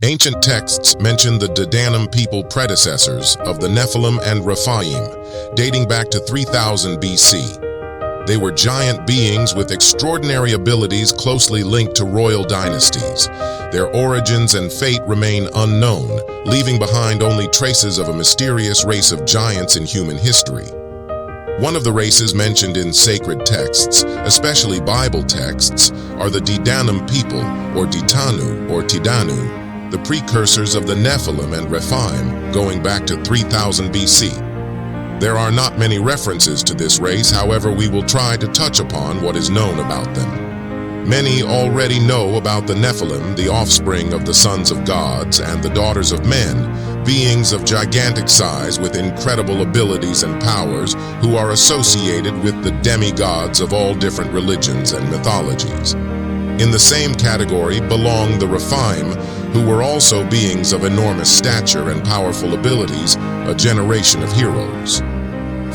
Ancient texts mention the Didanum people predecessors of the Nephilim and Rephaim, dating back to 3000 BC. They were giant beings with extraordinary abilities closely linked to royal dynasties. Their origins and fate remain unknown, leaving behind only traces of a mysterious race of giants in human history. One of the races mentioned in sacred texts, especially Bible texts, are the Didanum people, or Ditanu, or Tidanu, the precursors of the Nephilim and Rephaim, going back to 3000 BC. There are not many references to this race, however, we will try to touch upon what is known about them. Many already know about the Nephilim, the offspring of the sons of gods and the daughters of men, beings of gigantic size with incredible abilities and powers who are associated with the demigods of all different religions and mythologies. In the same category belong the Rephaim, who were also beings of enormous stature and powerful abilities, a generation of heroes.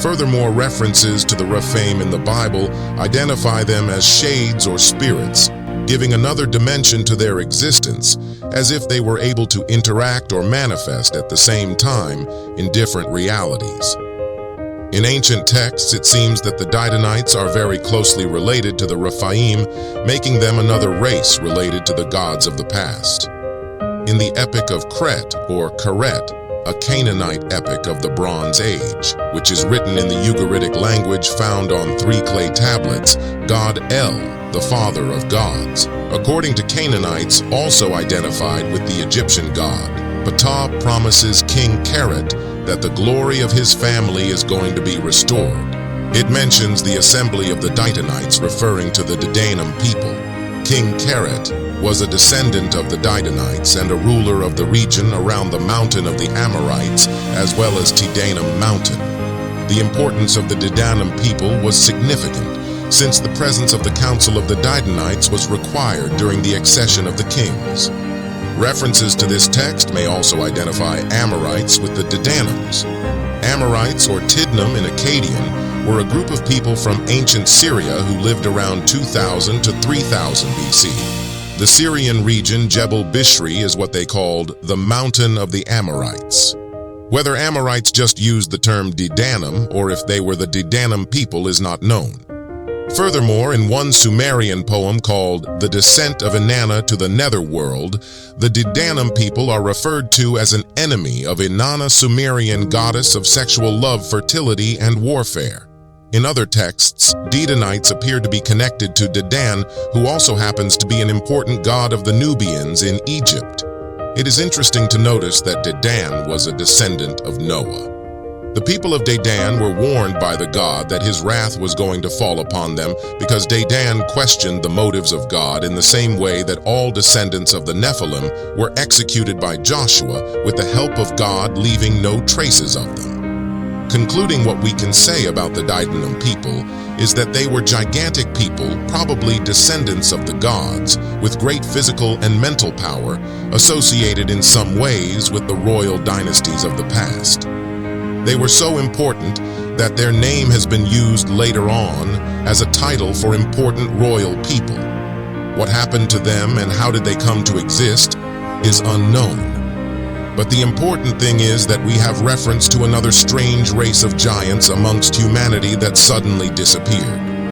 Furthermore, references to the Rephaim in the Bible identify them as shades or spirits, giving another dimension to their existence, as if they were able to interact or manifest at the same time in different realities. In ancient texts, it seems that the Didanites are very closely related to the Rephaim, making them another race related to the gods of the past. In the Epic of Kret, or Keret, a Canaanite epic of the Bronze Age, which is written in the Ugaritic language found on 3 clay tablets, God El, the father of gods, according to Canaanites, also identified with the Egyptian god, Ptah promises King Keret that the glory of his family is going to be restored. It mentions the assembly of the Didanites, referring to the Didanum people. King Keret was a descendant of the Didanites and a ruler of the region around the mountain of the Amorites, as well as Didanum Mountain. The importance of the Didanum people was significant, since the presence of the Council of the Didanites was required during the accession of the kings. References to this text may also identify Amorites with the Didanums. Amorites, or Tidnum in Akkadian, were a group of people from ancient Syria who lived around 2000 to 3000 BC. The Syrian region, Jebel Bishri, is what they called the Mountain of the Amorites. Whether Amorites just used the term Didanum or if they were the Didanum people is not known. Furthermore, in one Sumerian poem called The Descent of Inanna to the Netherworld, the Didanum people are referred to as an enemy of Inanna, Sumerian goddess of sexual love, fertility, and warfare. In other texts, Didanites appear to be connected to Didan, who also happens to be an important god of the Nubians in Egypt. It is interesting to notice that Didan was a descendant of Noah. The people of Didan were warned by the god that his wrath was going to fall upon them because Didan questioned the motives of God in the same way that all descendants of the Nephilim were executed by Joshua with the help of God, leaving no traces of them. Concluding, what we can say about the Didanum people is that they were gigantic people, probably descendants of the gods, with great physical and mental power, associated in some ways with the royal dynasties of the past. They were so important that their name has been used later on as a title for important royal people. What happened to them and how did they come to exist is unknown. But the important thing is that we have reference to another strange race of giants amongst humanity that suddenly disappeared.